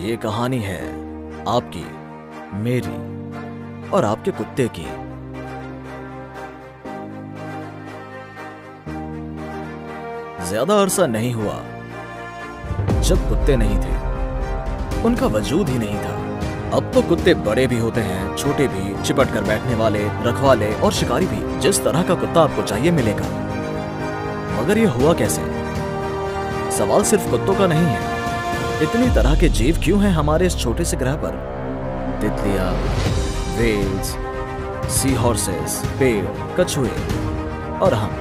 ये कहानी है आपकी, मेरी और आपके कुत्ते की। ज्यादा अरसा नहीं हुआ जब कुत्ते नहीं थे, उनका वजूद ही नहीं था। अब तो कुत्ते बड़े भी होते हैं, छोटे भी, चिपट कर बैठने वाले, रखवाले और शिकारी भी। जिस तरह का कुत्ता आपको चाहिए मिलेगा। मगर ये हुआ कैसे? सवाल सिर्फ कुत्तों का नहीं है। इतनी तरह के जीव क्यों हैं हमारे इस छोटे से ग्रह पर? तितलियां, वेल्स, सी हॉर्सेस, पेड़, कछुए और हम।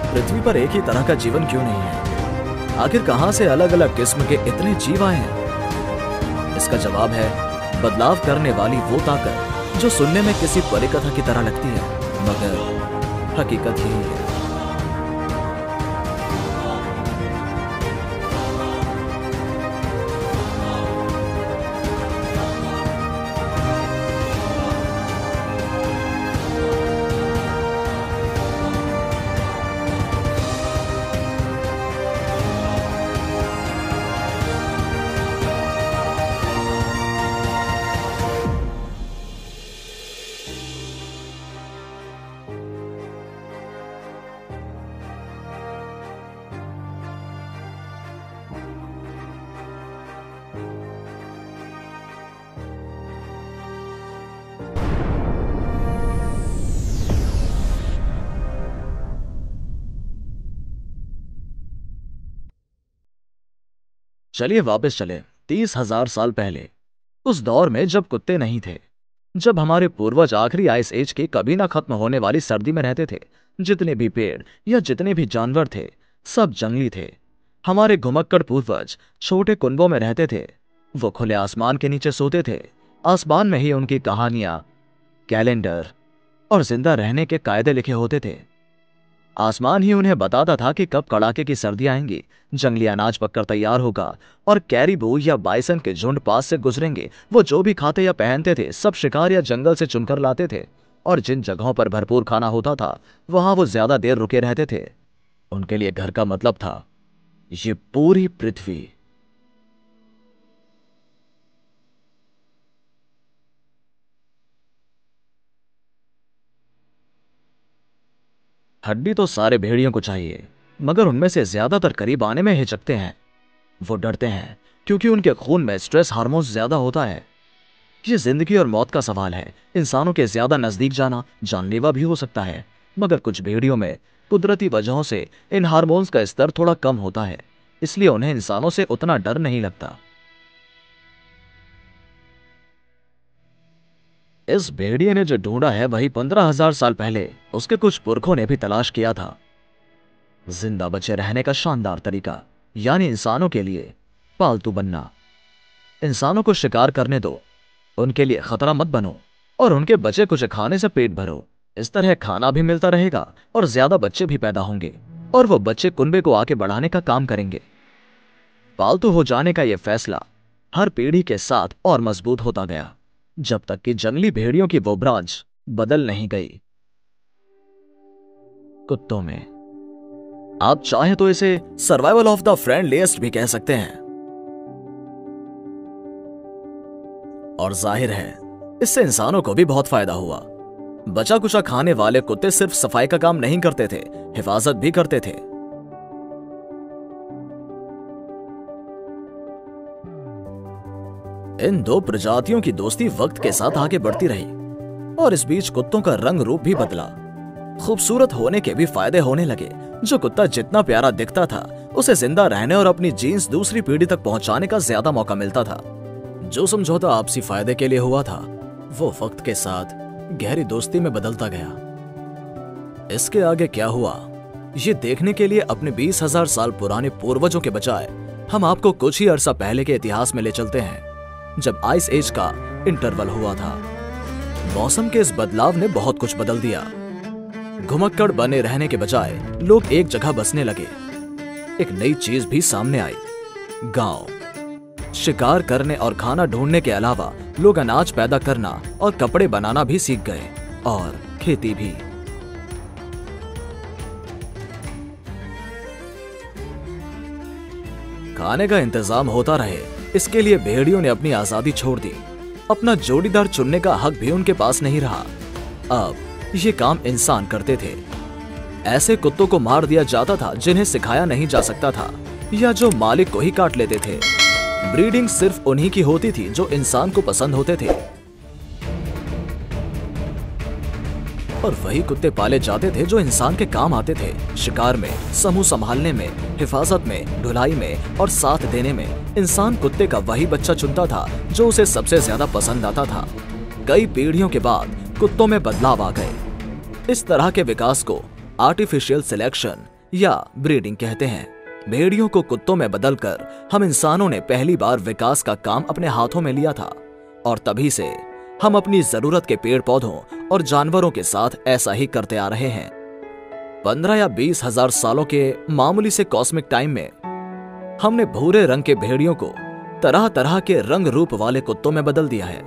पृथ्वी पर एक ही तरह का जीवन क्यों नहीं है? आखिर कहां से अलग अलग किस्म के इतने जीव आए हैं? इसका जवाब है बदलाव करने वाली वो ताकत जो सुनने में किसी परिकथा की तरह लगती है, मगर हकीकत यही है। चलिए वापस चले 30,000 साल पहले, उस दौर में जब कुत्ते नहीं थे, जब हमारे पूर्वज आखिरी आइस एज के कभी ना खत्म होने वाली सर्दी में रहते थे। जितने भी पेड़ या जितने भी जानवर थे, सब जंगली थे। हमारे घुमक्कड़ पूर्वज छोटे कुनबों में रहते थे। वो खुले आसमान के नीचे सोते थे। आसमान में ही उनकी कहानियां, कैलेंडर और जिंदा रहने के कायदे लिखे होते थे। आसमान ही उन्हें बताता था कि कब कड़ाके की सर्दी आएंगी, जंगली अनाज पककर तैयार होगा और कैरिबू या बाइसन के झुंड पास से गुजरेंगे। वो जो भी खाते या पहनते थे, सब शिकार या जंगल से चुनकर लाते थे। और जिन जगहों पर भरपूर खाना होता था, वहां वो ज्यादा देर रुके रहते थे। उनके लिए घर का मतलब था ये पूरी पृथ्वी। हड्डी तो सारे भेड़ियों को चाहिए, मगर उनमें से ज्यादातर करीब आने में हिचकते हैं। वो डरते हैं क्योंकि उनके खून में स्ट्रेस हार्मोन ज्यादा होता है। ये जिंदगी और मौत का सवाल है। इंसानों के ज्यादा नजदीक जाना जानलेवा भी हो सकता है, मगर कुछ भेड़ियों में कुदरती वजहों से इन हार्मोन्स का स्तर थोड़ा कम होता है, इसलिए उन्हें इंसानों से उतना डर नहीं लगता। इस भेड़िए ने जो ढूंढा है वही 15,000 साल पहले उसके कुछ पुरखों ने भी तलाश किया था। जिंदा बचे रहने का शानदार तरीका, यानी इंसानों के लिए पालतू बनना। इंसानों को शिकार करने दो, उनके लिए खतरा मत बनो और उनके बचे कुछ खाने से पेट भरो। इस तरह खाना भी मिलता रहेगा और ज्यादा बच्चे भी पैदा होंगे और वो बच्चे कुनबे को आगे बढ़ाने का काम करेंगे। पालतू हो जाने का यह फैसला हर पीढ़ी के साथ और मजबूत होता गया, जब तक कि जंगली भेड़ियों की वो ब्रांच बदल नहीं गई। कुत्तों में आप चाहे तो इसे सर्वाइवल ऑफ द फ्रेंडलीएस्ट भी कह सकते हैं। और जाहिर है इससे इंसानों को भी बहुत फायदा हुआ। बचा कुचा खाने वाले कुत्ते सिर्फ सफाई का काम नहीं करते थे, हिफाजत भी करते थे। इन दो प्रजातियों की दोस्ती वक्त के साथ आगे बढ़ती रही और इस बीच कुत्तों का रंग रूप भी बदला। खूबसूरत होने के भी फायदे होने लगे। जो कुत्ता जितना प्यारा दिखता था, उसे जिंदा रहने और अपनी जीन्स दूसरी पीढ़ी तक पहुंचाने का ज्यादा मौका मिलता था। जो समझौता आपसी फायदे के लिए हुआ था, वो वक्त के साथ गहरी दोस्ती में बदलता गया। इसके आगे क्या हुआ, ये देखने के लिए अपने 20,000 साल पुराने पूर्वजों के बजाय हम आपको कुछ ही अरसा पहले के इतिहास में ले चलते हैं, जब आइस एज का इंटरवल हुआ था। मौसम के इस बदलाव ने बहुत कुछ बदल दिया। घुमक्कड़ बने रहने के बजाय लोग एक जगह बसने लगे। एक नई चीज भी सामने आई, गांव। शिकार करने और खाना ढूंढने के अलावा लोग अनाज पैदा करना और कपड़े बनाना भी सीख गए, और खेती भी। खाने का इंतजाम होता रहे इसके लिए भेड़ियों ने अपनी आजादी छोड़ दी। अपना जोड़ीदार चुनने का हक भी उनके पास नहीं रहा। अब ये काम इंसान करते थे। ऐसे कुत्तों को मार दिया जाता था जिन्हें सिखाया नहीं जा सकता था या जो मालिक को ही काट लेते थे। ब्रीडिंग सिर्फ उन्हीं की होती थी जो इंसान को पसंद होते थे, और वही कुत्ते पाले जाते थे जो इंसान के काम आते थे। शिकार में, समूह संभालने में, हिफाजत में, ढुलाई में और साथ देने में इंसान कुत्ते का वही बच्चा चुनता था जो उसे सबसे ज्यादा पसंद आता था। कई पीढ़ियों के बाद कुत्तों में बदलाव आ गए। इस तरह के विकास को आर्टिफिशियल सिलेक्शन या ब्रीडिंग कहते हैं। भेड़ियों को कुत्तों में बदलकर हम इंसानों ने पहली बार विकास का काम अपने हाथों में लिया था, और तभी से हम अपनी जरूरत के पेड़ पौधों और जानवरों के साथ ऐसा ही करते आ रहे हैं। 15 या 20 हजार सालों के मामूली से कॉस्मिक टाइम में हमने भूरे रंग के भेड़ियों को तरह तरह के रंग रूप वाले कुत्तों में बदल दिया है।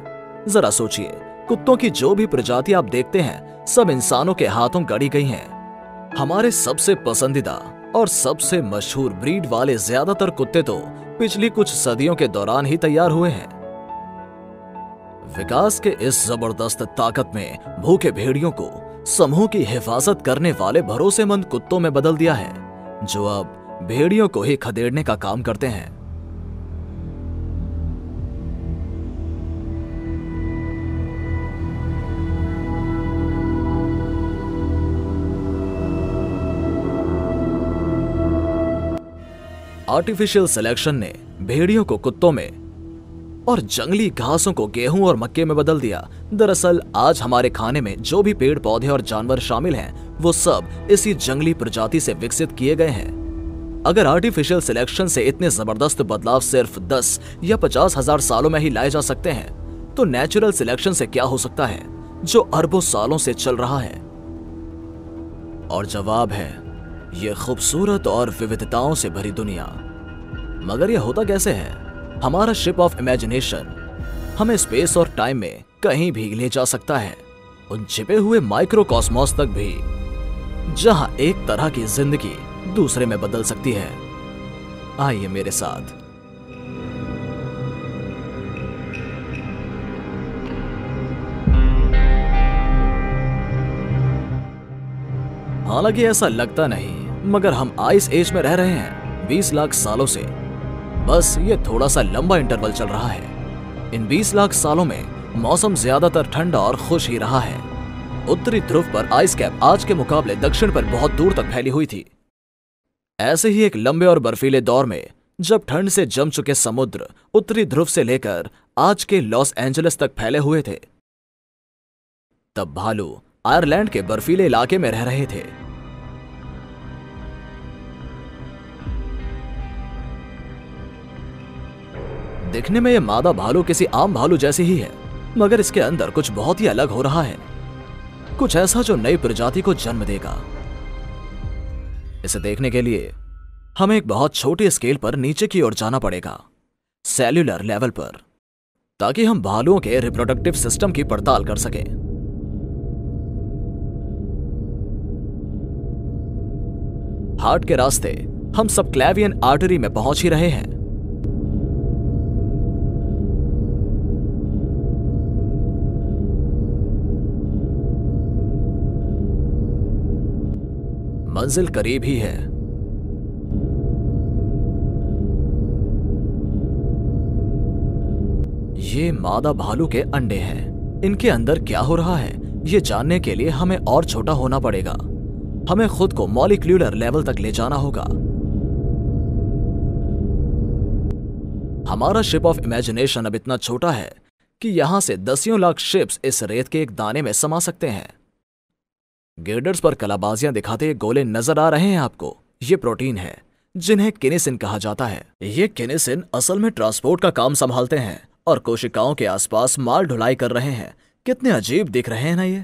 जरा सोचिए, कुत्तों की जो भी प्रजाति आप देखते हैं सब इंसानों के हाथों गढ़ी गई हैं। हमारे सबसे पसंदीदा और सबसे मशहूर ब्रीड वाले ज्यादातर कुत्ते तो पिछली कुछ सदियों के दौरान ही तैयार हुए हैं। विकास के इस जबरदस्त ताकत में भूखे भेड़ियों को समूह की हिफाजत करने वाले भरोसेमंद कुत्तों में बदल दिया है, जो अब भेड़ियों को ही खदेड़ने का काम करते हैं। आर्टिफिशियल सिलेक्शन ने भेड़ियों को कुत्तों में और जंगली घासों को गेहूं और मक्के में बदल दिया। दरअसल आज हमारे खाने में जो भी पेड़ पौधे और जानवर शामिल हैं, वो सब इसी जंगली प्रजाति से विकसित किए गए हैं। अगर आर्टिफिशियल सिलेक्शन से इतने जबरदस्त बदलाव सिर्फ 10 या 50 हजार सालों में ही लाए जा सकते हैं, तो नेचुरल सिलेक्शन से क्या हो सकता है जो अरबों सालों से चल रहा है? और जवाब है ये खूबसूरत और विविधताओं से भरी दुनिया। मगर यह होता कैसे है? हमारा शिप ऑफ इमेजिनेशन हमें स्पेस और टाइम में कहीं भी ले जा सकता है, उन छिपे हुए माइक्रोकॉस्मोस तक भी, जहां एक तरह की जिंदगी दूसरे में बदल सकती है। आइए मेरे साथ। हालांकि ऐसा लगता नहीं, मगर हम आइस एज में रह रहे हैं 20 लाख सालों से। बस ये थोड़ा सा लंबा इंटरवल चल रहा है। इन 20 लाख सालों में मौसम ज्यादातर ठंडा और खुश ही रहा है। उत्तरी ध्रुव पर आइस कैप आज के मुकाबले दक्षिण पर बहुत दूर तक फैली हुई थी। ऐसे ही एक लंबे और बर्फीले दौर में जब ठंड से जम चुके समुद्र उत्तरी ध्रुव से लेकर आज के लॉस एंजलिस तक फैले हुए थे, तब भालू आयरलैंड के बर्फीले इलाके में रह रहे थे। दिखने में यह मादा भालू किसी आम भालू जैसी ही है, मगर इसके अंदर कुछ बहुत ही अलग हो रहा है, कुछ ऐसा जो नई प्रजाति को जन्म देगा। इसे देखने के लिए हमें एक बहुत छोटी स्केल पर नीचे की ओर जाना पड़ेगा, सेल्यूलर लेवल पर, ताकि हम भालुओं के रिप्रोडक्टिव सिस्टम की पड़ताल कर सकें। हार्ट के रास्ते हम सबक्लेवियन आर्टरी में पहुंच ही रहे हैं। मंजिल करीब ही है। ये मादा भालू के अंडे हैं। इनके अंदर क्या हो रहा है ये जानने के लिए हमें और छोटा होना पड़ेगा। हमें खुद को मॉलिक्यूलर लेवल तक ले जाना होगा। हमारा शिप ऑफ इमेजिनेशन अब इतना छोटा है कि यहां से दसियों लाख शिप्स इस रेत के एक दाने में समा सकते हैं। गिर्डर्स पर कलाबाजियां दिखाते गोले नजर आ रहे हैं आपको? ये प्रोटीन है जिन्हें किनेसिन कहा जाता है। ये किनेसिन असल में ट्रांसपोर्ट का काम संभालते हैं और कोशिकाओं के आसपास माल ढुलाई कर रहे हैं। कितने अजीब दिख रहे हैं ना ये?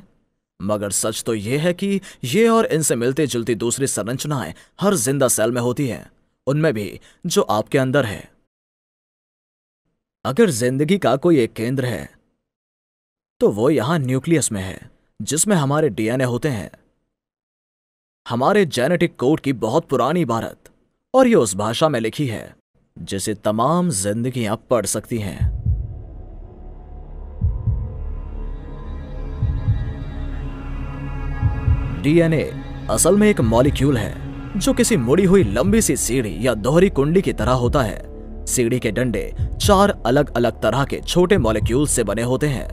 मगर सच तो ये है कि ये और इनसे मिलती जुलती दूसरी संरचनाएं हर जिंदा सेल में होती हैं, उनमें भी जो आपके अंदर है। अगर जिंदगी का कोई एक केंद्र है तो वो यहां न्यूक्लियस में है, जिसमें हमारे डीएनए होते हैं, हमारे जेनेटिक कोड की बहुत पुरानी इबारत, और ये उस भाषा में लिखी है जिसे तमाम जिंदगियां पढ़ सकती हैं। डीएनए असल में एक मॉलिक्यूल है जो किसी मुड़ी हुई लंबी सी सीढ़ी या दोहरी कुंडली की तरह होता है। सीढ़ी के डंडे 4 अलग अलग तरह के छोटे मॉलिक्यूल से बने होते हैं।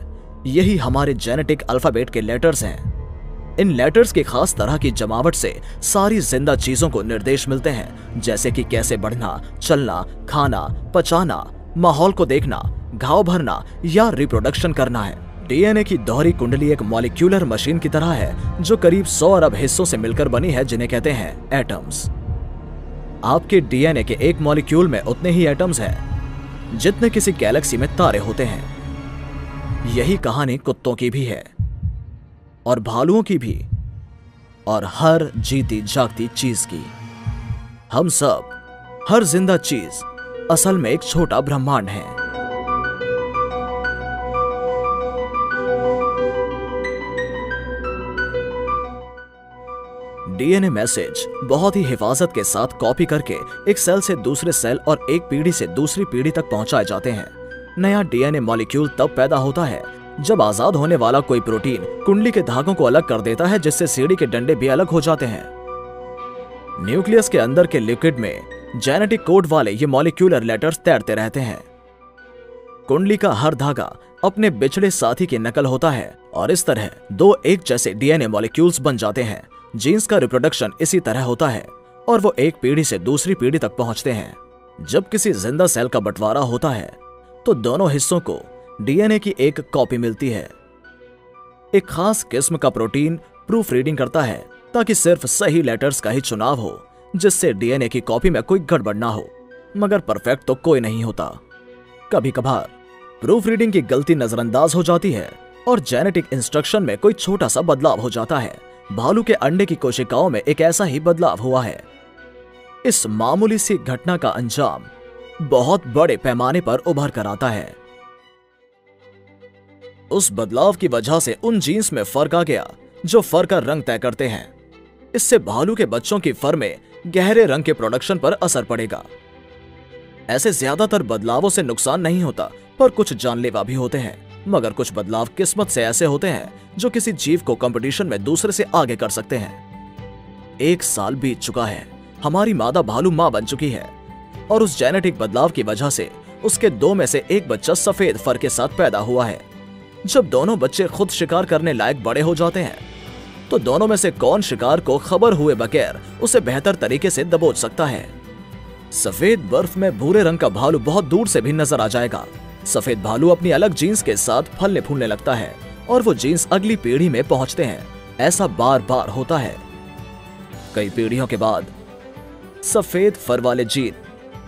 यही हमारे जेनेटिक अल्फाबेट के लेटर्स हैं। इन लेटर्स की खास तरह की जमावट से सारी जिंदा चीजों को निर्देश मिलते हैं, जैसे कि कैसे बढ़ना, चलना, खाना, पचाना, माहौल को देखना, घाव भरना या रिप्रोडक्शन करना है। डीएनए की दोहरी कुंडली एक मॉलिक्यूलर मशीन की तरह है जो करीब 100 अरब हिस्सों से मिलकर बनी है, जिन्हें कहते हैं एटम्स। आपके डीएनए के एक मॉलिक्यूल में उतने ही एटम्स हैं जितने किसी गैलेक्सी में तारे होते हैं। यही कहानी कुत्तों की भी है, और भालुओं की भी, और हर जीती जागती चीज की। हम सब, हर जिंदा चीज असल में एक छोटा ब्रह्मांड है। डीएनए मैसेज बहुत ही हिफाजत के साथ कॉपी करके एक सेल से दूसरे सेल और एक पीढ़ी से दूसरी पीढ़ी तक पहुंचाए जाते हैं। नया डीएनए मॉलिक्यूल तब पैदा होता है जब आजाद होने वाला कोई प्रोटीन कुंडली के धागों को अलग कर देता है, जिससे सीढ़ी के डंडे भी अलग हो जाते हैं। न्यूक्लियस के अंदर के लिक्विड में जेनेटिक कोड वाले ये मॉलिक्यूलर लेटर्स तैरते रहते हैं। कुंडली का हर धागा अपने बिछड़े साथी की नकल होता है और इस तरह 2 एक जैसे डीएनए मॉलिक्यूल्स बन जाते हैं। जीन्स का रिप्रोडक्शन इसी तरह होता है और वो एक पीढ़ी से दूसरी पीढ़ी तक पहुंचते हैं। जब किसी जिंदा सेल का बंटवारा होता है तो दोनों हिस्सों को डीएनए की एक कॉपी मिलती है। एक खास किस्म का प्रोटीन प्रूफ रीडिंग करता है ताकि सिर्फ सही लेटर्स का ही चुनाव हो, जिससे डीएनए की कॉपी में कोई गड़बड़ ना हो। मगर परफेक्ट तो कोई नहीं होता। कभी कभार प्रूफ रीडिंग की गलती नजरअंदाज हो जाती है और जेनेटिक इंस्ट्रक्शन में कोई छोटा सा बदलाव हो जाता है। भालू के अंडे की कोशिकाओं में एक ऐसा ही बदलाव हुआ है। इस मामूली सी घटना का अंजाम बहुत बड़े पैमाने पर उभर कर आता है। उस बदलाव की वजह से उन जीन्स में फर्क आ गया जो फर का रंग तय करते हैं। इससे भालू के बच्चों की फर में गहरे रंग के प्रोडक्शन पर असर पड़ेगा। ऐसे ज्यादातर बदलावों से नुकसान नहीं होता, पर कुछ जानलेवा भी होते हैं। मगर कुछ बदलाव किस्मत से ऐसे होते हैं जो किसी जीव को कंपटीशन में दूसरे से आगे कर सकते हैं। 1 साल बीत चुका है। हमारी मादा भालू मां बन चुकी है और उस जेनेटिक बदलाव की वजह से उसके 2 में से एक बच्चा सफेद फर के साथ पैदा हुआ है। जब दोनों बच्चे खुद शिकार करने लायक बड़े हो जाते हैं तो दोनों में से कौन शिकार को खबर हुए बगैर उसे बेहतर तरीके से दबोच सकता है। सफेद बर्फ में भूरे रंग का भालू बहुत दूर से भी नजर आ जाएगा। सफेद भालू अपनी अलग जीन्स के साथ फलने फूलने लगता है और वो जीन्स अगली पीढ़ी में पहुंचते हैं। ऐसा बार बार होता है। कई पीढ़ियों के बाद सफेद फर वाले जीन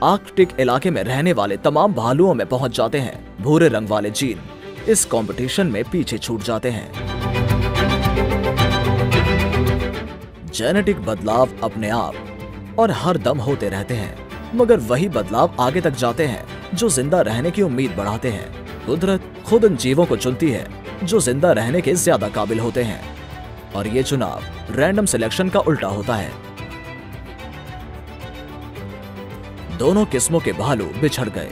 आर्कटिक इलाके में रहने वाले तमाम भालुओं में पहुंच जाते हैं। भूरे रंग वाले जीन इस कंपटीशन में पीछे छूट जाते हैं। जेनेटिक बदलाव अपने आप और हर दम होते रहते हैं, मगर वही बदलाव आगे तक जाते हैं जो जिंदा रहने की उम्मीद बढ़ाते हैं। कुदरत खुद उन जीवों को चुनती है जो जिंदा रहने के ज्यादा काबिल होते हैं, और ये चुनाव रैंडम सिलेक्शन का उल्टा होता है। दोनों किस्मों के भालू बिछड़ गए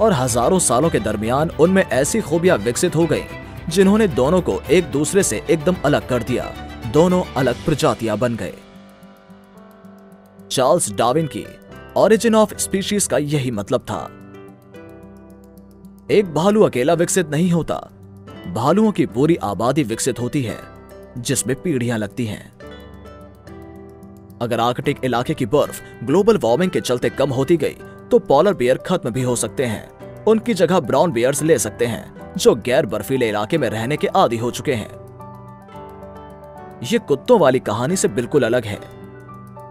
और हजारों सालों के दरमियान उनमें ऐसी खूबियां विकसित हो गई जिन्होंने दोनों को एक दूसरे से एकदम अलग कर दिया। दोनों अलग प्रजातियां बन गए। चार्ल्स डार्विन की ऑरिजिन ऑफ स्पीशीज का यही मतलब था। एक भालू अकेला विकसित नहीं होता, भालुओं की पूरी आबादी विकसित होती है जिसमें पीढ़ियां लगती हैं। अगर आर्कटिक इलाके की बर्फ ग्लोबल वार्मिंग के चलते कम होती गई तो पोलर बियर खत्म भी हो सकते हैं। उनकी जगह ब्राउन बियर्स ले सकते हैं जो गैर बर्फीले इलाके में रहने के आदी हो चुके हैं। यह कुत्तों वाली कहानी से बिल्कुल अलग है।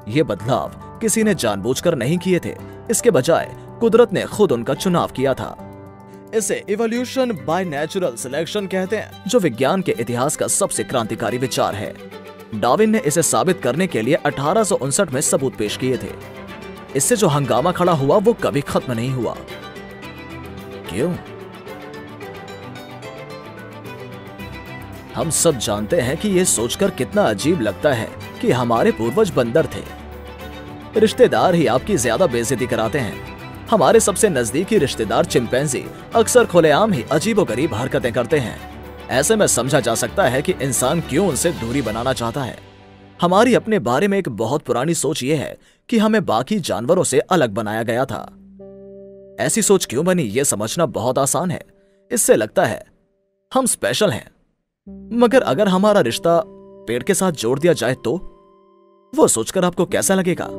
ये बदलाव किसी ने जानबूझकर नहीं किए थे, इसके बजाय कुदरत ने खुद उनका चुनाव किया था। इसे इवोल्यूशन बाय नेचुरल सिलेक्शन कहते हैं, जो विज्ञान के इतिहास का सबसे क्रांतिकारी विचार है। डार्विन ने इसे साबित करने के लिए 1859 में सबूत पेश किए थे। इससे जो हंगामा खड़ा हुआ वो कभी खत्म नहीं हुआ। क्यों? हम सब जानते हैं कि यह सोचकर कितना अजीब लगता है कि हमारे पूर्वज बंदर थे। रिश्तेदार ही आपकी ज्यादा बेइज्जती कराते हैं। हमारे सबसे नजदीकी रिश्तेदार चिंपैंजी अक्सर खुलेआम ही अजीबोगरीब हरकतें करते हैं। ऐसे में समझा जा सकता है कि इंसान क्यों उनसे दूरी बनाना चाहता है। हमारी अपने बारे में एक बहुत पुरानी सोच ये है कि हमें बाकी जानवरों से अलग बनाया गया था। ऐसी सोच क्यों बनी ये समझना बहुत आसान है। इससे लगता है हम स्पेशल हैं। मगर अगर हमारा रिश्ता पेड़ के साथ जोड़ दिया जाए तो वो सोचकर आपको कैसा लगेगा?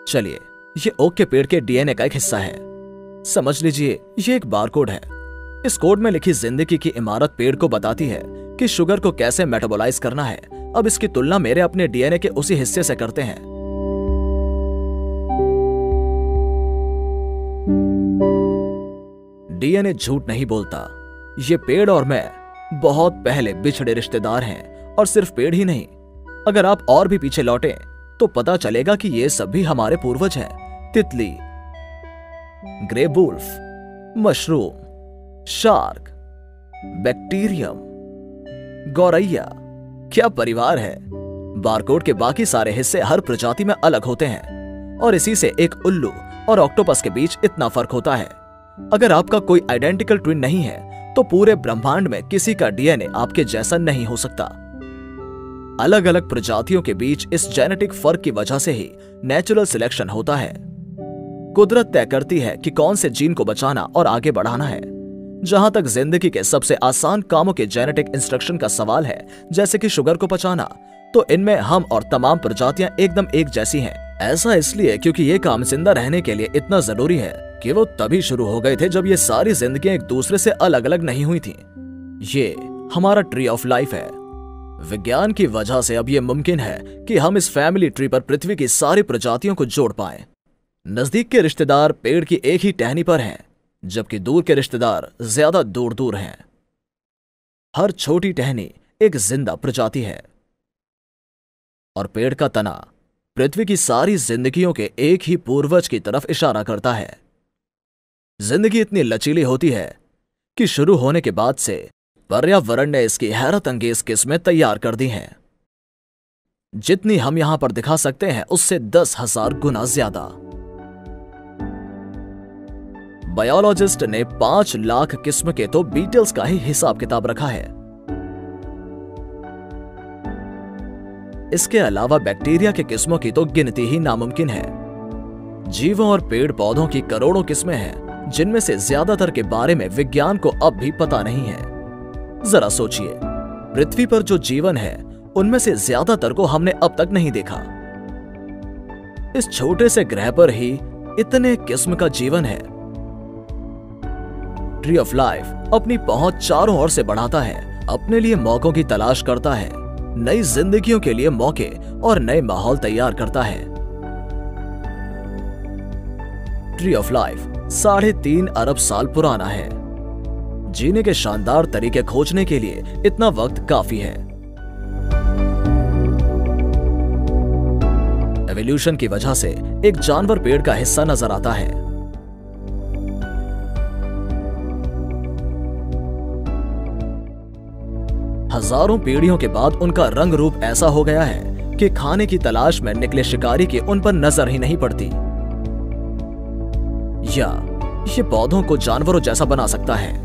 चलिए, ये ओक के पेड़ के डीएनए का एक हिस्सा है। समझ लीजिए ये एक बारकोड है। इस कोड में लिखी जिंदगी की इमारत पेड़ को बताती है कि शुगर को कैसे मेटाबोलाइज करना है। अब इसकी तुलना मेरे अपने डीएनए के उसी हिस्से से करते हैं। डीएनए झूठ नहीं बोलता। ये पेड़ और मैं बहुत पहले बिछड़े रिश्तेदार हैं। और सिर्फ पेड़ ही नहीं, अगर आप और भी पीछे लौटें तो पता चलेगा कि ये सब भी हमारे पूर्वज हैं। तितली, grey wolf, mushroom, shark, bacterium, गौरैया, क्या परिवार है। बारकोड के बाकी सारे हिस्से हर प्रजाति में अलग होते हैं और इसी से एक उल्लू और ऑक्टोपस के बीच इतना फर्क होता है। अगर आपका कोई आइडेंटिकल ट्विन नहीं है तो पूरे ब्रह्मांड में किसी का डीएनए आपके जैसा नहीं हो सकता। अलग अलग प्रजातियों के बीच इस जेनेटिक फर्क की वजह से ही नेचुरल सिलेक्शन होता है। कुदरत तय करती है कि कौन से जीन को बचाना और आगे बढ़ाना है। जहां तक जिंदगी के सबसे आसान कामों के जेनेटिक इंस्ट्रक्शन का सवाल है, जैसे कि शुगर को पचाना, तो इनमें हम और तमाम प्रजातियां एकदम एक जैसी हैं। ऐसा इसलिए क्योंकि ये काम जिंदा रहने के लिए इतना जरूरी है कि वो तभी शुरू हो गए थे जब ये सारी जिंदगियां एक दूसरे से अलग अलग नहीं हुई थी। ये हमारा ट्री ऑफ लाइफ है। विज्ञान की वजह से अब यह मुमकिन है कि हम इस फैमिली ट्री पर पृथ्वी की सारी प्रजातियों को जोड़ पाएं। नजदीक के रिश्तेदार पेड़ की एक ही टहनी पर हैं, जबकि दूर के रिश्तेदार ज्यादा दूर दूर हैं। हर छोटी टहनी एक जिंदा प्रजाति है और पेड़ का तना पृथ्वी की सारी जिंदगियों के एक ही पूर्वज की तरफ इशारा करता है। जिंदगी इतनी लचीली होती है कि शुरू होने के बाद से पर्यावरण ने इसकी हैरत अंगेज किस्में तैयार कर दी हैं। जितनी हम यहां पर दिखा सकते हैं उससे 10,000 गुना ज्यादा। बायोलॉजिस्ट ने 5 लाख किस्म के तो बीटल्स का ही हिसाब किताब रखा है। इसके अलावा बैक्टीरिया के किस्मों की तो गिनती ही नामुमकिन है। जीवों और पेड़ पौधों की करोड़ों किस्में हैं, जिनमें से ज्यादातर के बारे में विज्ञान को अब भी पता नहीं है। जरा सोचिए, पृथ्वी पर जो जीवन है उनमें से ज्यादातर को हमने अब तक नहीं देखा। इस छोटे से ग्रह पर ही इतने किस्म का जीवन है। ट्री ऑफ लाइफ अपनी पहुंच चारों ओर से बढ़ाता है, अपने लिए मौकों की तलाश करता है, नई जिंदगियों के लिए मौके और नए माहौल तैयार करता है। ट्री ऑफ लाइफ 3.5 अरब साल पुराना है। जीने के शानदार तरीके खोजने के लिए इतना वक्त काफी है। एवोल्यूशन की वजह से एक जानवर पेड़ का हिस्सा नजर आता है। हजारों पीढ़ियों के बाद उनका रंग रूप ऐसा हो गया है कि खाने की तलाश में निकले शिकारी की उन पर नजर ही नहीं पड़ती। या ये पौधों को जानवरों जैसा बना सकता है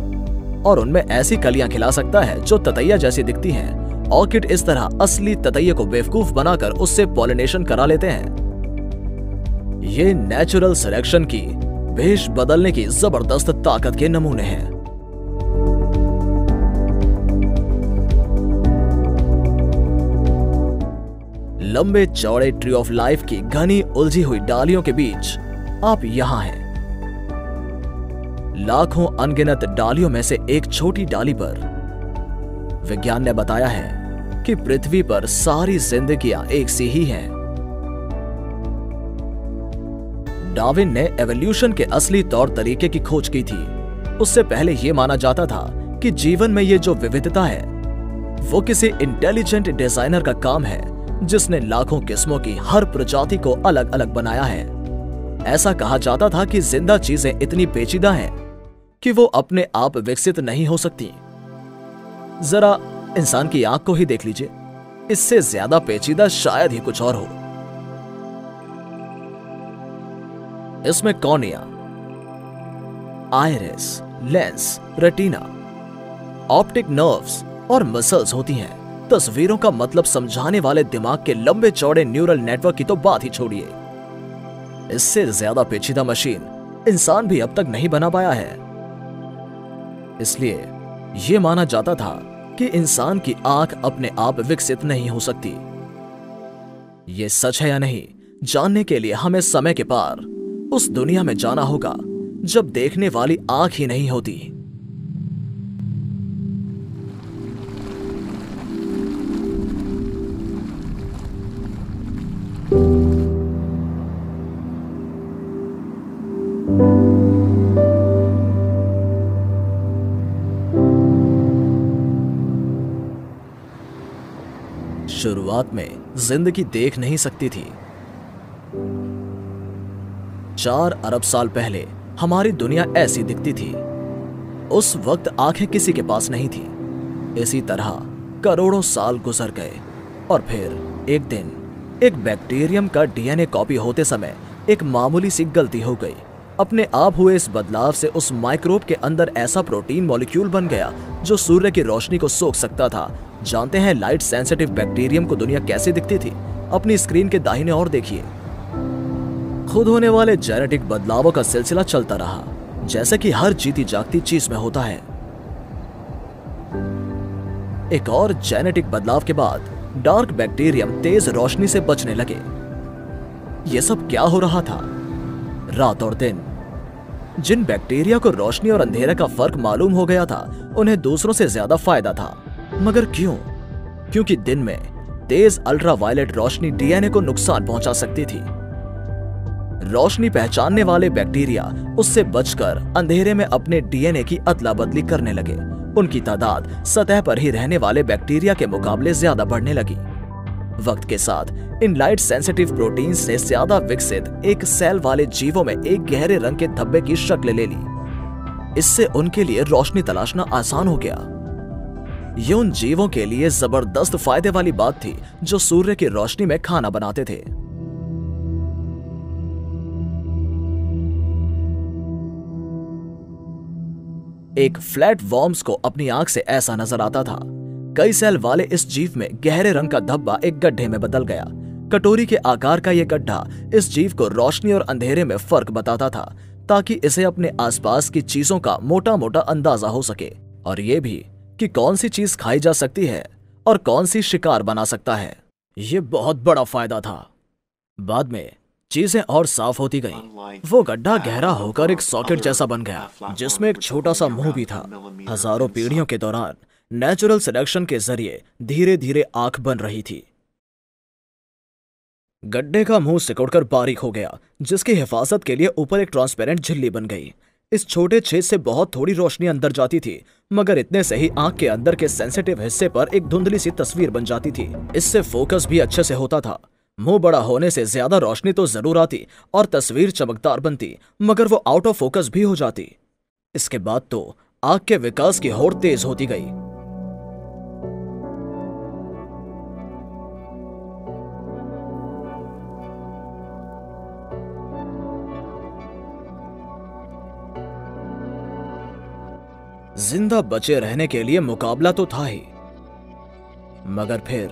और उनमें ऐसी कलियां खिला सकता है जो ततैया जैसी दिखती हैं। ऑर्किड इस तरह असली ततैये को बेवकूफ बनाकर उससे पॉलिनेशन करा लेते हैं। ये नेचुरल सिलेक्शन की भेष बदलने की जबरदस्त ताकत के नमूने हैं। लंबे चौड़े ट्री ऑफ लाइफ की घनी उलझी हुई डालियों के बीच आप यहां हैं। लाखों अनगिनत डालियों में से एक छोटी डाली पर विज्ञान ने बताया है कि पृथ्वी पर सारी जिंदगियां एक सी ही हैं। डार्विन ने एवोल्यूशन के असली तौर तरीके की खोज की थी। उससे पहले यह माना जाता था कि जीवन में ये जो विविधता है वो किसी इंटेलिजेंट डिजाइनर का काम है जिसने लाखों किस्मों की हर प्रजाति को अलग अलग बनाया है। ऐसा कहा जाता था कि जिंदा चीजें इतनी पेचीदा हैं कि वो अपने आप विकसित नहीं हो सकती। जरा इंसान की आंख को ही देख लीजिए, इससे ज्यादा पेचीदा शायद ही कुछ और हो। इसमें cornea, iris, lens, retina, optic nerves और मसल्स होती हैं। तस्वीरों का मतलब समझाने वाले दिमाग के लंबे चौड़े न्यूरल नेटवर्क की तो बात ही छोड़िए। इससे ज्यादा पेचीदा मशीन इंसान भी अब तक नहीं बना पाया है। इसलिए यह माना जाता था कि इंसान की आंख अपने आप विकसित नहीं हो सकती। यह सच है या नहीं, जानने के लिए हमें समय के पार उस दुनिया में जाना होगा जब देखने वाली आंख ही नहीं होती। शुरुआत में जिंदगी देख नहीं सकती थी। 4 अरब साल पहले हमारी दुनिया ऐसी दिखती थी। उस वक्त आंखें किसी के पास नहीं थी। इसी तरह करोड़ों साल गुजर गए और फिर एक दिन एक बैक्टीरियम का डीएनए कॉपी होते समय एक मामूली सी गलती हो गई। अपने आप हुए इस बदलाव से उस माइक्रोब के अंदर ऐसा प्रोटीन मॉलिक्यूल बन गया जो सूर्य की रोशनी को सोख सकता था। जानते हैं लाइट सेंसिटिव बैक्टीरियम को दुनिया कैसे दिखती थी? अपनी स्क्रीन के दाहिने ओर देखिए। खुद होने वाले जेनेटिक बदलावों का सिलसिला चलता रहा, जैसे कि हर जीती जागती चीज में होता है। एक और जेनेटिक बदलाव के बाद डार्क बैक्टीरियम तेज रोशनी से बचने लगे। यह सब क्या हो रहा था? रात और दिन। जिन बैक्टीरिया को रोशनी और अंधेरे का फर्क मालूम हो गया था, उन्हें दूसरों से ज्यादा फायदा था। मगर क्यों? क्योंकि दिन में तेज अल्ट्रावायलेट रोशनी डीएनए को नुकसान पहुंचा सकती थी। रोशनी पहचानने वाले बैक्टीरिया उससे बचकर अंधेरे में अपने डीएनए की अदला बदली करने लगे। उनकी तादाद सतह पर ही रहने वाले बैक्टीरिया के मुकाबले ज्यादा बढ़ने लगी। वक्त के साथ इन लाइट सेंसिटिव प्रोटीन से ज्यादा विकसित एक सेल वाले जीवों में एक गहरे रंग के धब्बे की शक्ल ले ली। इससे उनके लिए रोशनी तलाशना आसान हो गया। ये उन जीवों के लिए जबरदस्त फायदे वाली बात थी जो सूर्य की रोशनी में खाना बनाते थे। एक फ्लैट वॉर्म्स को अपनी आंख से ऐसा नजर आता था। कई सेल वाले इस जीव में गहरे रंग का धब्बा एक गड्ढे में बदल गया। कटोरी के आकार का यह गड्ढा इस जीव को रोशनी और अंधेरे में फर्क बताता था, ताकि इसे अपने आसपास की चीजों का मोटा मोटा अंदाजा हो सके, और यह भी कि कौन सी चीज खाई जा सकती है और कौन सी शिकार बना सकता है। यह बहुत बड़ा फायदा था। बाद में चीजें और साफ होती गईं। वो गड्ढा गहरा होकर एक सॉकेट जैसा बन गया, जिसमें एक छोटा सा मुंह भी था। हजारों पीढ़ियों के दौरान नेचुरल सिलेक्शन के जरिए धीरे धीरे आंख बन रही थी। गड्ढे का मुंह सिकुड़कर बारीक हो गया, जिसकी हिफाजत के लिए ऊपर एक ट्रांसपेरेंट झिल्ली बन गई। इस छोटे छेद से बहुत थोड़ी रोशनी अंदर जाती थी, मगर इतने से ही आंख के अंदर के सेंसिटिव हिस्से पर एक धुंधली सी तस्वीर बन जाती थी। इससे फोकस भी अच्छे से होता था। मुंह बड़ा होने से ज्यादा रोशनी तो जरूर आती और तस्वीर चमकदार बनती, मगर वो आउट ऑफ फोकस भी हो जाती। इसके बाद तो आंख के विकास की होड़ तेज होती गई। जिंदा बचे रहने के लिए मुकाबला तो था ही, मगर फिर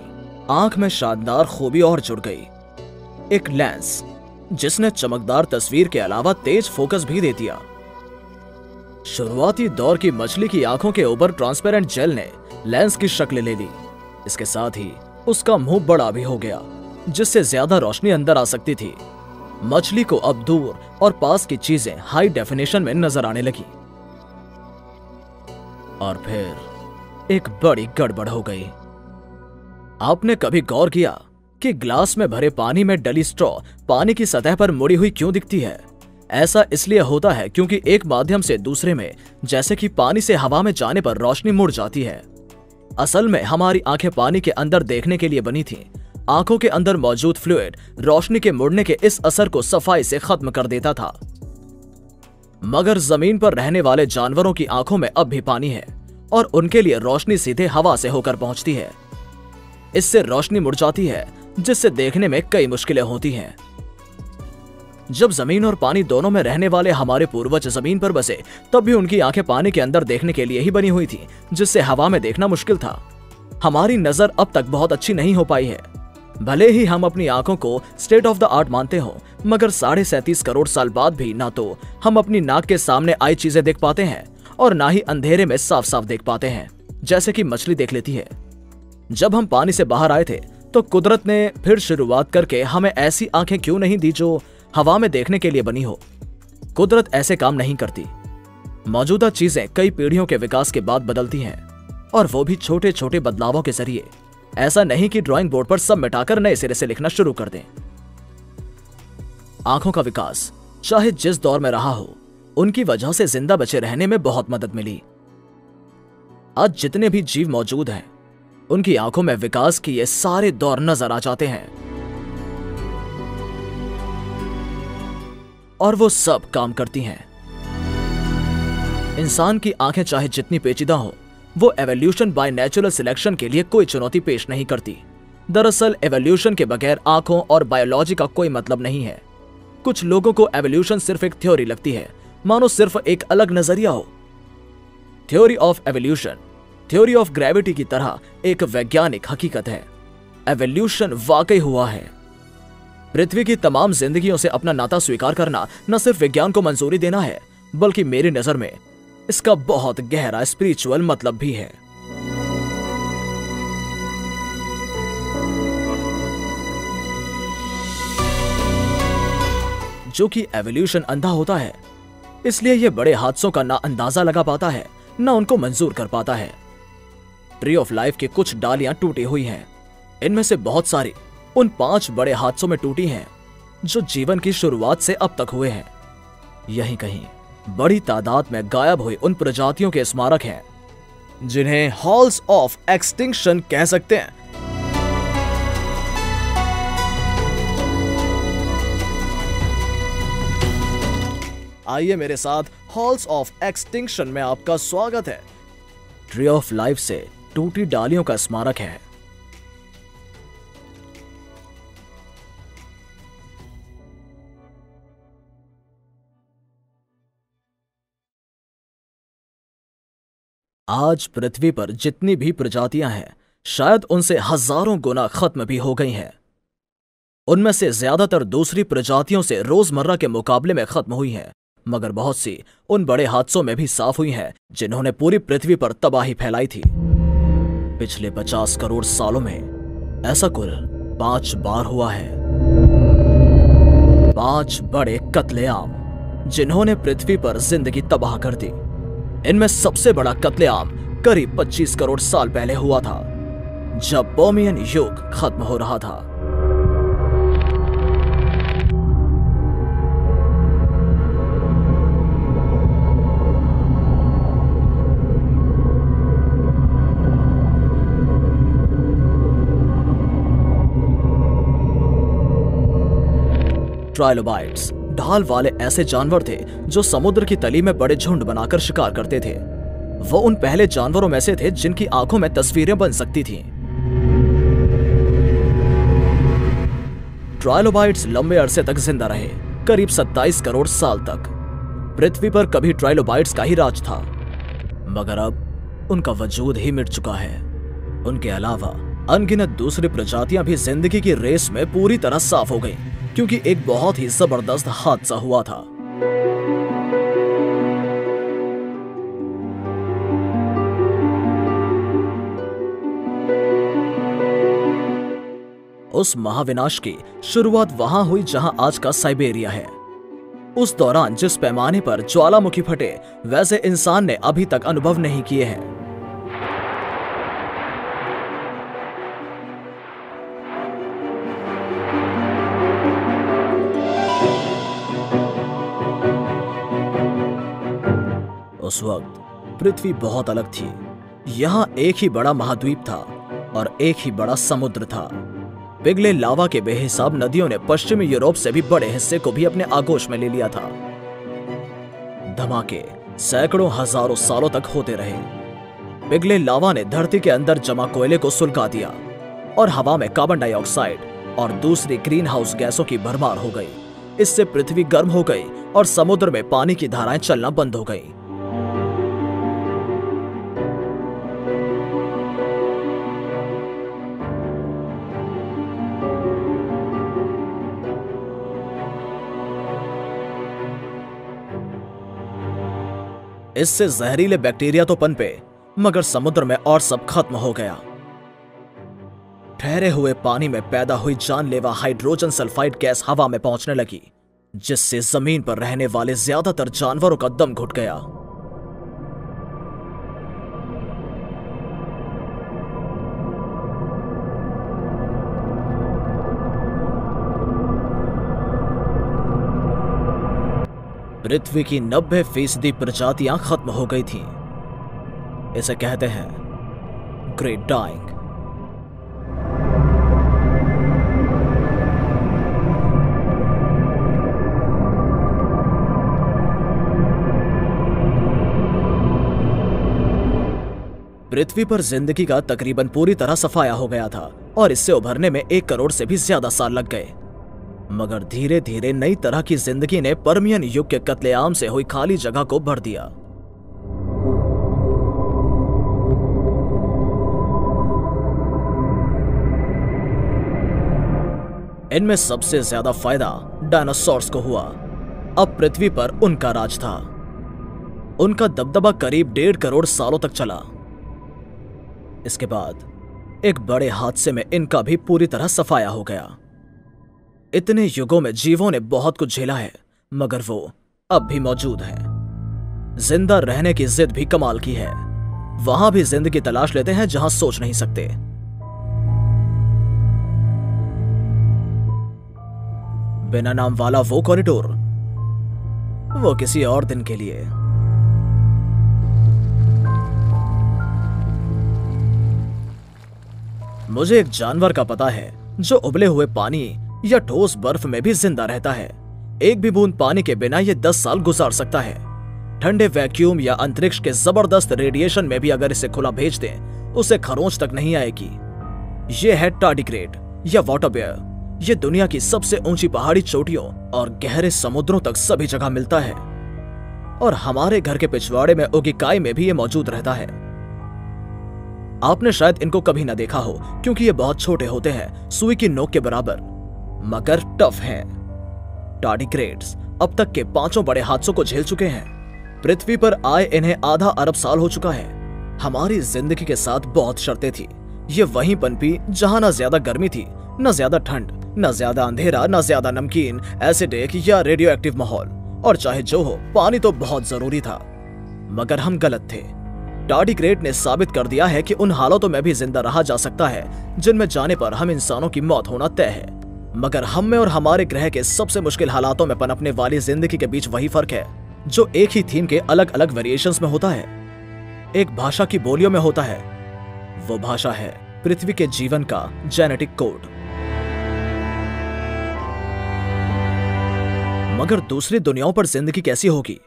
आंख में शानदार खूबी और जुड़ गई। एक लेंस जिसने चमकदार तस्वीर के अलावा तेज फोकस भी दे दिया। शुरुआती दौर की मछली की आंखों के ऊपर ट्रांसपेरेंट जेल ने लेंस की शक्ल ले ली। इसके साथ ही उसका मुंह बड़ा भी हो गया, जिससे ज्यादा रोशनी अंदर आ सकती थी। मछली को अब दूर और पास की चीजें हाई डेफिनेशन में नजर आने लगी। और फिर एक बड़ी गड़बड़ हो गई। आपने कभी गौर किया कि ग्लास में भरे पानी में डली स्ट्रॉ पानी की सतह पर मुड़ी हुई क्यों दिखती है? ऐसा इसलिए होता है क्योंकि एक माध्यम से दूसरे में, जैसे कि पानी से हवा में जाने पर रोशनी मुड़ जाती है। असल में हमारी आंखें पानी के अंदर देखने के लिए बनी थीं। आंखों के अंदर मौजूद फ्लूइड रोशनी के मुड़ने के इस असर को सफाई से खत्म कर देता था। मगर जमीन पर रहने वाले जानवरों की आंखों में अब भी पानी है। और उनके लिए रोशनी सीधे हवा से होकर पहुंचती है। इससे रोशनी मुड़ जाती है, जिससे देखने में कई मुश्किलें होती हैं। जब जमीन और पानी दोनों में रहने वाले हमारे पूर्वज जमीन पर बसे, तब भी उनकी आंखें पानी के अंदर देखने के लिए ही बनी हुई थी, जिससे हवा में देखना मुश्किल था। हमारी नजर अब तक बहुत अच्छी नहीं हो पाई है। भले ही हम अपनी आंखों को स्टेट ऑफ द आर्ट मानते हो, मगर 37.5 करोड़ साल बाद भी ना तो हम अपनी नाक के सामने आई चीजें देख पाते हैं और ना ही अंधेरे में साफ साफ देख पाते हैं, जैसे कि मछली देख लेती है। जब हम पानी से बाहर आए थे तो कुदरत ने फिर शुरुआत करके हमें ऐसी आंखें क्यों नहीं दी जो हवा में देखने के लिए बनी हो। कुदरत ऐसे काम नहीं करती। मौजूदा चीजें कई पीढ़ियों के विकास के बाद बदलती हैं, और वो भी छोटे छोटे बदलावों के जरिए। ऐसा नहीं कि ड्राइंग बोर्ड पर सब मिटाकर नए सिरे से लिखना शुरू कर दें। आंखों का विकास चाहे जिस दौर में रहा हो, उनकी वजह से जिंदा बचे रहने में बहुत मदद मिली। आज जितने भी जीव मौजूद हैं, उनकी आंखों में विकास के ये सारे दौर नजर आ जाते हैं, और वो सब काम करती हैं। इंसान की आंखें चाहे जितनी पेचीदा हो, वो एवोल्यूशन बाय नेचुरल सिलेक्शन के लिए कोई चुनौती पेश नहीं करती। दरअसल एवोल्यूशन के बगैर आंखों और बायोलॉजी का कोई मतलब नहीं है। कुछ लोगों को एवोल्यूशन सिर्फ एक थ्योरी लगती है, मानो सिर्फ एक अलग नजरिया हो। Theory of evolution theory of gravity की तरह एक वैज्ञानिक हकीकत है। एवोल्यूशन वाकई हुआ है। पृथ्वी की तमाम जिंदगियों से अपना नाता स्वीकार करना न सिर्फ विज्ञान को मंजूरी देना है, बल्कि मेरी नजर में इसका बहुत गहरा स्पिरिचुअल मतलब भी है। जो कि एवोल्यूशन अंधा होता है, इसलिए यह बड़े हादसों का ना अंदाजा लगा पाता है, ना उनको मंजूर कर पाता है। ट्री ऑफ लाइफ की कुछ डालियां टूटी हुई हैं। इनमें से बहुत सारी उन 5 बड़े हादसों में टूटी हैं जो जीवन की शुरुआत से अब तक हुए हैं। यहीं कहीं बड़ी तादाद में गायब हुई उन प्रजातियों के स्मारक हैं, जिन्हें हॉल्स ऑफ एक्सटिंक्शन कह सकते हैं। आइए मेरे साथ हॉल्स ऑफ एक्सटिंक्शन में आपका स्वागत है। ट्री ऑफ लाइफ से टूटी डालियों का स्मारक है। आज पृथ्वी पर जितनी भी प्रजातियां हैं, शायद उनसे हजारों गुना खत्म भी हो गई हैं। उनमें से ज्यादातर दूसरी प्रजातियों से रोजमर्रा के मुकाबले में खत्म हुई हैं, मगर बहुत सी उन बड़े हादसों में भी साफ हुई हैं जिन्होंने पूरी पृथ्वी पर तबाही फैलाई थी। पिछले 50 करोड़ सालों में ऐसा कुल 5 बार हुआ है। 5 बड़े कत्लेआम जिन्होंने पृथ्वी पर जिंदगी तबाह कर दी। इनमें सबसे बड़ा कत्लेआम करीब 25 करोड़ साल पहले हुआ था, जब पर्मियन युग खत्म हो रहा था। ट्राइलोबाइट्स ढाल वाले ऐसे जानवर थे जो समुद्र की तली में बड़े झुंड बनाकर शिकार करते थे। वो उन पहले जानवरों में से थे जिनकी आंखों में तस्वीरें बन सकती थीं। ट्राइलोबाइट्स लंबे अरसे तक जिंदा रहे, करीब 27 करोड़ साल तक। पृथ्वी पर कभी ट्राइलोबाइट्स का ही राज था, मगर अब उनका वजूद ही मिट चुका है। उनके अलावा अनगिनत दूसरी प्रजातियां भी जिंदगी की रेस में पूरी तरह साफ हो गईं, क्योंकि एक बहुत ही जबरदस्त हादसा हुआ था। उस महाविनाश की शुरुआत वहां हुई जहां आज का साइबेरिया है। उस दौरान जिस पैमाने पर ज्वालामुखी फटे, वैसे इंसान ने अभी तक अनुभव नहीं किए हैं। उस वक्त पृथ्वी बहुत अलग थी। यहां एक ही बड़ा महाद्वीप था और एक ही बड़ा समुद्र था। पिघले लावा के बेहिसाब नदियों ने पश्चिमी यूरोप से भी बड़े हिस्से को भी अपने आगोश में ले लिया था। धमाके सैकड़ों हजारों सालों तक होते रहे। पिघले लावा ने धरती के अंदर जमा कोयले को सुलगा दिया और हवा में कार्बन डाइऑक्साइड और दूसरी ग्रीन हाउस गैसों की भरमार हो गई। इससे पृथ्वी गर्म हो गई और समुद्र में पानी की धाराएं चलना बंद हो गई। इससे जहरीले बैक्टीरिया तो पनपे, मगर समुद्र में और सब खत्म हो गया। ठहरे हुए पानी में पैदा हुई जानलेवा हाइड्रोजन सल्फाइड गैस हवा में पहुंचने लगी, जिससे जमीन पर रहने वाले ज्यादातर जानवरों का दम घुट गया। पृथ्वी की 90% प्रजातियां खत्म हो गई थीं। इसे कहते हैं ग्रेट डाइंग। पृथ्वी पर जिंदगी का तकरीबन पूरी तरह सफाया हो गया था और इससे उभरने में 1 करोड़ से भी ज्यादा साल लग गए। मगर धीरे धीरे नई तरह की जिंदगी ने पर्मियन युग के कत्लेआम से हुई खाली जगह को भर दिया। इनमें सबसे ज्यादा फायदा डायनासोर्स को हुआ। अब पृथ्वी पर उनका राज था। उनका दबदबा करीब 1.5 करोड़ सालों तक चला। इसके बाद एक बड़े हादसे में इनका भी पूरी तरह सफाया हो गया। इतने युगों में जीवों ने बहुत कुछ झेला है, मगर वो अब भी मौजूद है। जिंदा रहने की जिद भी कमाल की है। वहां भी जिंदगी तलाश लेते हैं जहां सोच नहीं सकते। बिना नाम वाला वो कॉरिडोर, वो किसी और दिन के लिए। मुझे एक जानवर का पता है जो उबले हुए पानी या ठोस बर्फ में भी जिंदा रहता है। एक भी बूंद पानी के बिना ये 10 साल गुजार सकता है। ठंडे वैक्यूम या अंतरिक्ष के जबरदस्त रेडिएशन में भी अगर इसे खुला भेज दें, उसे खरोंच तक नहीं आएगी। ये है टार्डिग्रेड या वाटर बेयर। ये दुनिया की सबसे ऊंची पहाड़ी चोटियों और गहरे समुद्रों तक सभी जगह मिलता है और हमारे घर के पिछवाड़े में उगी काई में भी ये मौजूद रहता है। आपने शायद इनको कभी ना देखा हो क्योंकि ये बहुत छोटे होते हैं, सुई की नोक के बराबर, मगर टफ हैं। टार्डिग्रेड्स अब तक के 5 बड़े हादसों को झेल चुके हैं। पृथ्वी पर आए इन्हें आधा अरब साल हो चुका है। हमारी जिंदगी के साथ बहुत शर्तें थी। ये वहीं पनपी जहां ना ज्यादा गर्मी थी, न ज्यादा ठंड, न ज्यादा अंधेरा, न ज्यादा नमकीन, एसिडिक या रेडियो एक्टिव माहौल। और चाहे जो हो, पानी तो बहुत जरूरी था। मगर हम गलत थे। टार्डिग्रेड ने साबित कर दिया है कि उन हालातों में भी जिंदा रहा जा सकता है जिनमें जाने पर हम इंसानों की मौत होना तय है। मगर हम में और हमारे ग्रह के सबसे मुश्किल हालातों में पनपने वाली जिंदगी के बीच वही फर्क है जो एक ही थीम के अलग अलग वेरिएशंस में होता है, एक भाषा की बोलियों में होता है। वो भाषा है पृथ्वी के जीवन का जेनेटिक कोड। मगर दूसरी दुनियाओं पर जिंदगी कैसी होगी?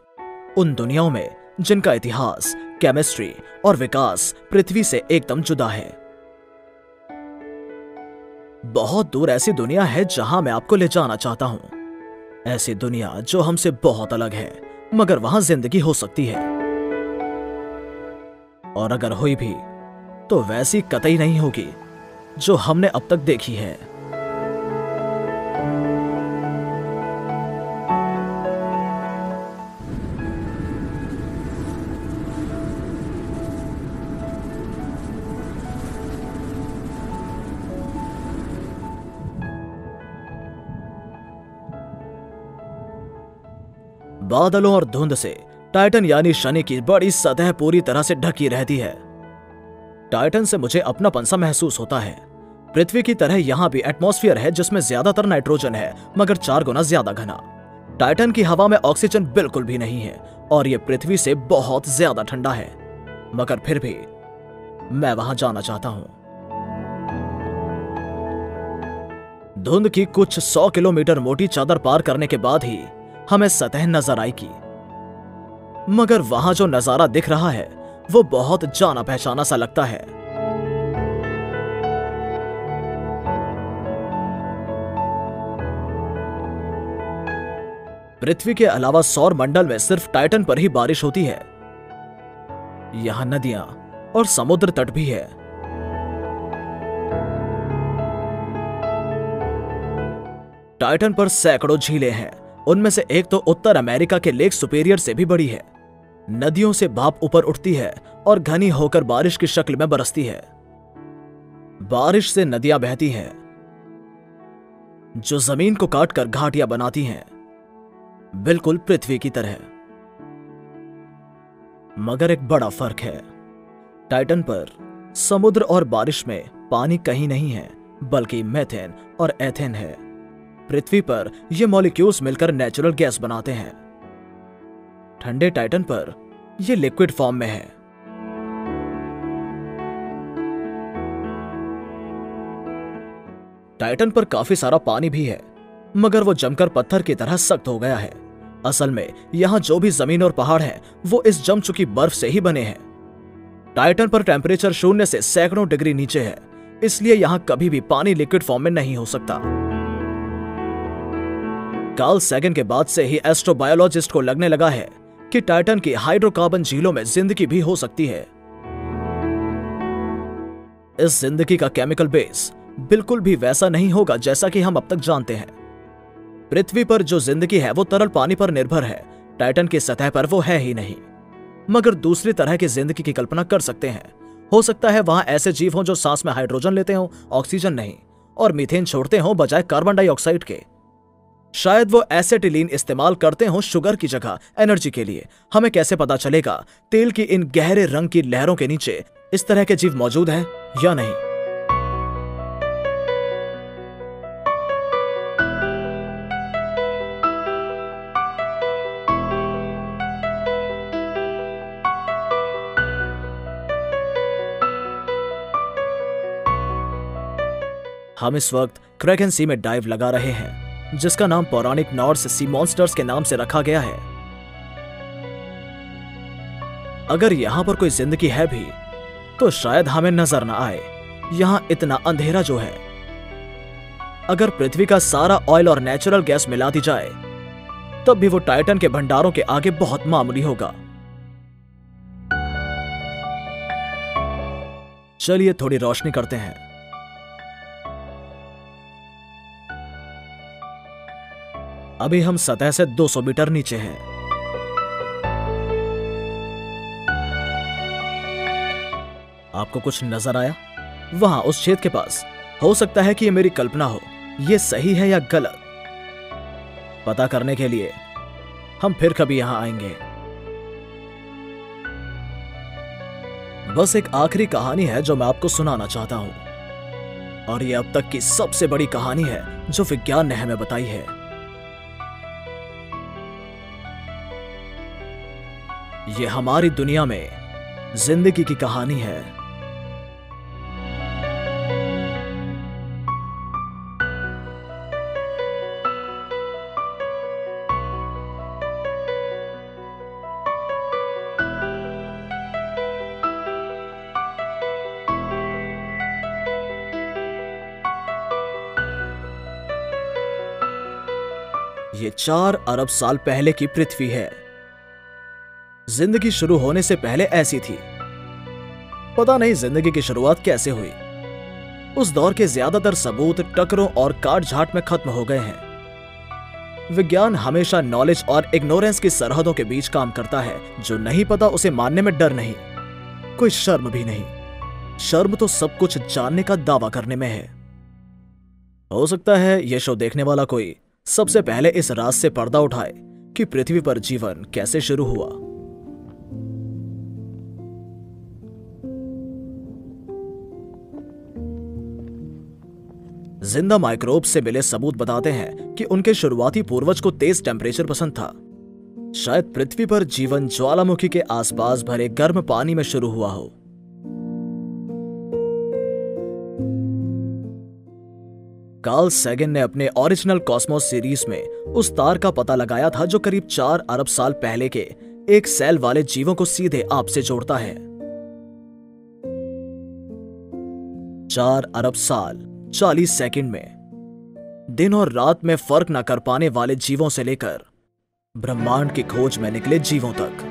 उन दुनियाओं में जिनका इतिहास, केमिस्ट्री और विकास पृथ्वी से एकदम जुदा है। बहुत दूर ऐसी दुनिया है जहां मैं आपको ले जाना चाहता हूं। ऐसी दुनिया जो हमसे बहुत अलग है, मगर वहां जिंदगी हो सकती है। और अगर हुई भी तो वैसी कतई नहीं होगी जो हमने अब तक देखी है। बादलों और धुंध से टाइटन यानी शनि की बड़ी सतह पूरी तरह से ढकी रहती है। टाइटन से मुझे अपनापन सा महसूस होता है। पृथ्वी की तरह यहां भी एटमॉस्फेयर है जिसमें ज्यादातर नाइट्रोजन है, मगर 4 गुना ज्यादा घना। टाइटन की हवा में ऑक्सीजन बिल्कुल भी नहीं है और यह पृथ्वी से बहुत ज्यादा ठंडा है, मगर फिर भी मैं वहां जाना चाहता हूं। धुंध की कुछ 100 किलोमीटर मोटी चादर पार करने के बाद ही हमें सतह नजर आएगी, मगर वहां जो नजारा दिख रहा है वो बहुत जाना पहचाना सा लगता है। पृथ्वी के अलावा सौर मंडल में सिर्फ टाइटन पर ही बारिश होती है। यहां नदियां और समुद्र तट भी है। टाइटन पर सैकड़ों झीलें हैं। उनमें से एक तो उत्तर अमेरिका के लेक सुपेरियर से भी बड़ी है। नदियों से भाप ऊपर उठती है और घनी होकर बारिश की शक्ल में बरसती है। बारिश से नदियां बहती हैं जो जमीन को काटकर घाटियां बनाती हैं, बिल्कुल पृथ्वी की तरह। मगर एक बड़ा फर्क है। टाइटन पर समुद्र और बारिश में पानी कहीं नहीं है, बल्कि मेथेन और एथेन है। पृथ्वी पर ये मॉलिक्यूल्स मिलकर नेचुरल गैस बनाते हैं। ठंडे टाइटन पर यह लिक्विड फॉर्म में है। टाइटन पर काफी सारा पानी भी है, मगर वो जमकर पत्थर की तरह सख्त हो गया है। असल में यहां जो भी जमीन और पहाड़ हैं, वो इस जम चुकी बर्फ से ही बने हैं। टाइटन पर टेम्परेचर 0 से सैकड़ों डिग्री नीचे है, इसलिए यहां कभी भी पानी लिक्विड फॉर्म में नहीं हो सकता। कार्ल सैगन के बाद से ही एस्ट्रोबायोलॉजिस्ट को लगने लगा है कि टाइटन की हाइड्रोकार्बन झीलों में जिंदगी भी हो सकती है। इस जिंदगी का केमिकल बेस बिल्कुल भी वैसा नहीं होगा जैसा कि हम अब तक जानते हैं। पृथ्वी पर जो जिंदगी है वो तरल पानी पर निर्भर है। टाइटन की सतह पर वो है ही नहीं। मगर दूसरी तरह की जिंदगी की कल्पना कर सकते हैं। हो सकता है वहां ऐसे जीव हों जो सांस में हाइड्रोजन लेते हों, ऑक्सीजन नहीं, और मीथेन छोड़ते हों बजाय कार्बन डाइऑक्साइड के। शायद वो एसिटिलीन इस्तेमाल करते हों शुगर की जगह एनर्जी के लिए। हमें कैसे पता चलेगा तेल की इन गहरे रंग की लहरों के नीचे इस तरह के जीव मौजूद हैं या नहीं? हम इस वक्त क्रैकन सी में डाइव लगा रहे हैं, जिसका नाम पौराणिक नॉर्स सी मॉन्स्टर्स के नाम से रखा गया है। अगर यहां पर कोई जिंदगी है भी तो शायद हमें नजर ना आए। यहां इतना अंधेरा जो है। अगर पृथ्वी का सारा ऑयल और नेचुरल गैस मिला दी जाए तब भी वो टाइटन के भंडारों के आगे बहुत मामूली होगा। चलिए थोड़ी रोशनी करते हैं। अभी हम सतह से 200 मीटर नीचे हैं। आपको कुछ नजर आया? वहां उस छेद के पास। हो सकता है कि यह मेरी कल्पना हो। यह सही है या गलत, पता करने के लिए हम फिर कभी यहां आएंगे। बस एक आखिरी कहानी है जो मैं आपको सुनाना चाहता हूं, और यह अब तक की सबसे बड़ी कहानी है जो विज्ञान ने हमें बताई है। यह हमारी दुनिया में जिंदगी की कहानी है। ये 4 अरब साल पहले की पृथ्वी है। जिंदगी शुरू होने से पहले ऐसी थी। पता नहीं जिंदगी की शुरुआत कैसे हुई। उस दौर के ज्यादातर सबूत टकरों और काट-छांट में खत्म हो गए हैं। विज्ञान हमेशा नॉलेज और इग्नोरेंस की सरहदों के बीच काम करता है। जो नहीं पता उसे मानने में डर नहीं, कोई शर्म भी नहीं। शर्म तो सब कुछ जानने का दावा करने में है। हो सकता है यह शो देखने वाला कोई सबसे पहले इस राज से पर्दा उठाए कि पृथ्वी पर जीवन कैसे शुरू हुआ। जिंदा माइक्रोब से मिले सबूत बताते हैं कि उनके शुरुआती पूर्वज को तेज टेम्परेचर पसंद था। शायद पृथ्वी पर जीवन ज्वालामुखी के आसपास भरे गर्म पानी में शुरू हुआ हो। कार्ल सैगन ने अपने ओरिजिनल कॉस्मोस सीरीज में उस तार का पता लगाया था जो करीब 4 अरब साल पहले के एक सेल वाले जीवों को सीधे आपसे जोड़ता है। 4 अरब साल 40 सेकंड में, दिन और रात में फर्क न कर पाने वाले जीवों से लेकर ब्रह्मांड की खोज में निकले जीवों तक।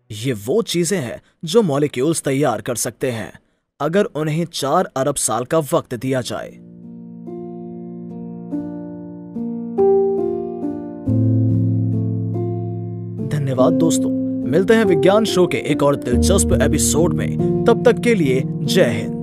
ये वो चीजें हैं जो मॉलिक्यूल्स तैयार कर सकते हैं अगर उन्हें 4 अरब साल का वक्त दिया जाए। धन्यवाद दोस्तों, मिलते हैं विज्ञान शो के एक और दिलचस्प एपिसोड में। तब तक के लिए जय हिंद।